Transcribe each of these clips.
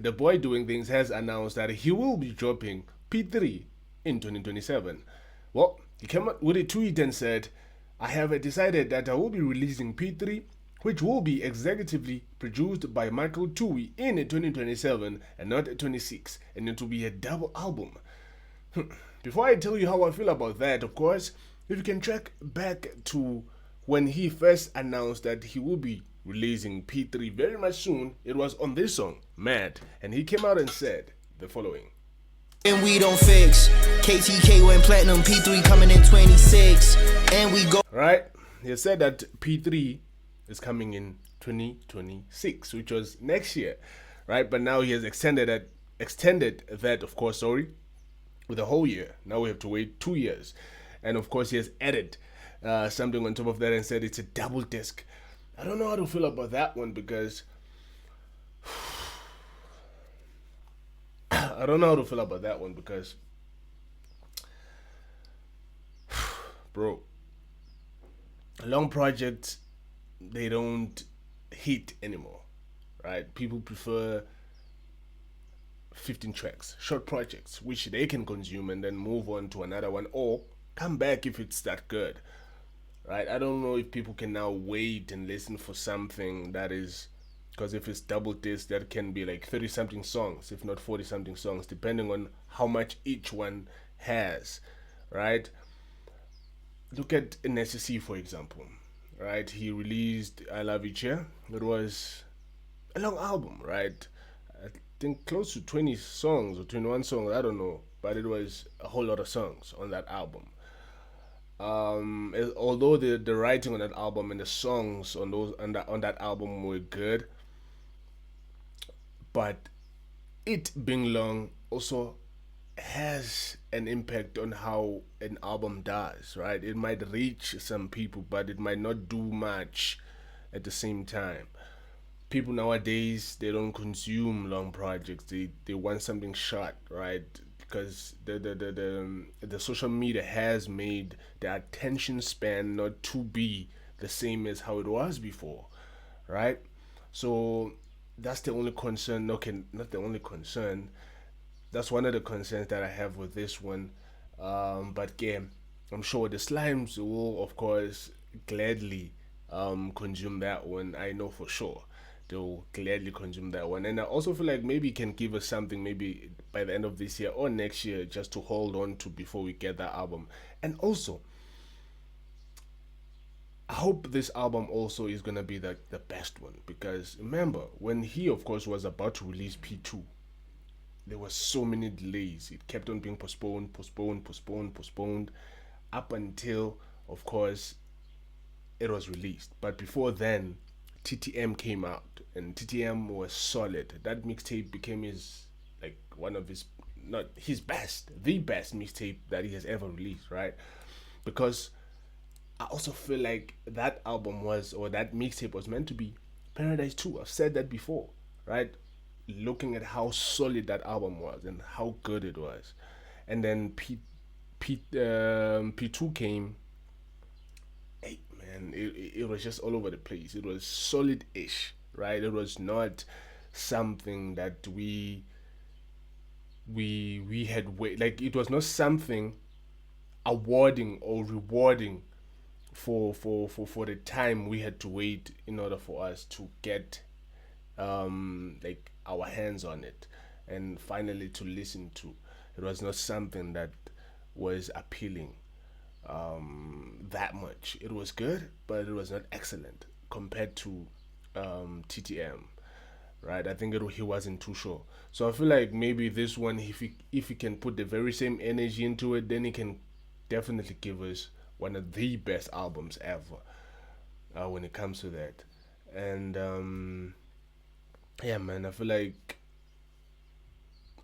the boy doing things has announced that he will be dropping P3 in 2027. Well, he came up with a tweet and said, I have decided that I will be releasing P3, which will be executively produced by Michael Tui in 2027 and not 26, and it will be a double album. Before I tell you how I feel about that, of course, if you can track back to when he first announced that he will be releasing P3 very much soon, it was on this song, Mad, and he came out and said the following. And we don't fix. KTK went platinum, P3 coming in 26. And we go. Right? He said that P3 is coming in 2026, which was next year. Right? But now he has extended that, of course, with a whole year. Now we have to wait 2 years. And of course, he has added something on top of that and said it's a double disc. I don't know how to feel about that one because I don't know how to feel about that one because, bro, long projects, they don't hit anymore, right? People prefer 15 tracks, short projects, which they can consume and then move on to another one or come back if it's that good, right? I don't know if people can now wait and listen for something that is, because if it's double disc, that can be like 30 something songs, if not 40 something songs, depending on how much each one has, right? Look at NSC, for example, right? He released I Love Each Year. It was a long album, right? I think close to 20 songs or 21 songs, I don't know, but it was a whole lot of songs on that album. Although the writing on that album and the songs on that album were good, but it being long also has an impact on how an album does, right? It might reach some people, but it might not do much at the same time. People nowadays, they don't consume long projects. They want something short, right? Because the social media has made the attention span not to be the same as how it was before, right? So that's the only concern. Okay, not the only concern. That's one of the concerns that I have with this one. But yeah, I'm sure the slimes will, of course, gladly consume that one. I know for sure they'll gladly consume that one. And I also feel like maybe it can give us something maybe by the end of this year or next year just to hold on to before we get that album. And also, I hope this album also is gonna be the best one, because remember when he of course was about to release P2, there were so many delays. It kept on being postponed up until of course it was released. But before then, TTM came out and TTM was solid. That mixtape became his, like, one of his, not his best, the best mixtape that he has ever released, right? Because I also feel like that album was, or that mixtape was meant to be Paradise 2. I've said that before, right? Looking at how solid that album was and how good it was. And then P2 came. Hey, man, it was just all over the place. It was solid-ish, right? It was not something that we had like, it was not something awarding or rewarding for the time we had to wait in order for us to get like our hands on it and finally to listen to. It was not something that was appealing that much. It was good, but it was not excellent compared to TTM, right? I think he wasn't too sure. So I feel like maybe this one, if he can put the very same energy into it, then he can definitely give us one of the best albums ever when it comes to that. And yeah, man, I feel like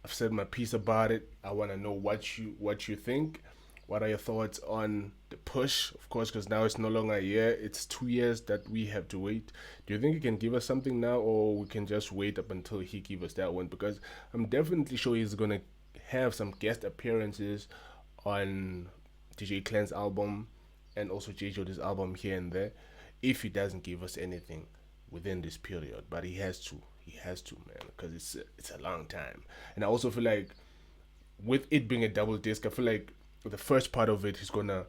I've said my piece about it. I want to know what you think. What are your thoughts on the push? Of course, because now it's no longer a year, it's 2 years that we have to wait. Do you think he can give us something now, or we can just wait up until he gives us that one? Because I'm definitely sure he's gonna have some guest appearances on DJ Clan's album and also J Jody's album here and there, if he doesn't give us anything within this period. But he has to. He has to, man, because it's a long time. And I also feel like with it being a double disc, I feel like the first part of it is gonna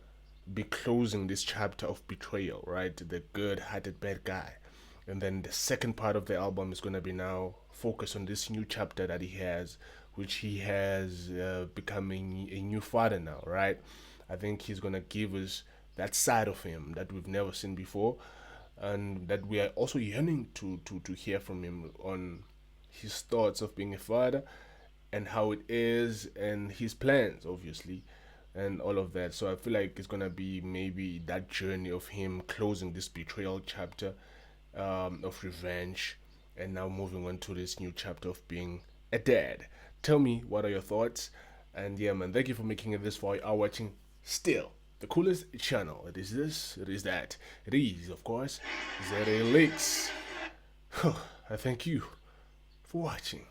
be closing this chapter of betrayal, right? The good-hearted bad guy, and then the second part of the album is gonna be now focus on this new chapter that he has, which he has becoming a new father now, right? I think he's gonna give us that side of him that we've never seen before, and that we are also yearning to hear from him on his thoughts of being a father and how it is and his plans, obviously, and all of that. So I feel like it's gonna be maybe that journey of him closing this betrayal chapter, of revenge, and now moving on to this new chapter of being a dad. Tell me, what are your thoughts? And yeah, man, thank you for making it this far. You are watching still the coolest channel. It is this, it is that, it is, of course, ZA Leaks. I thank you for watching.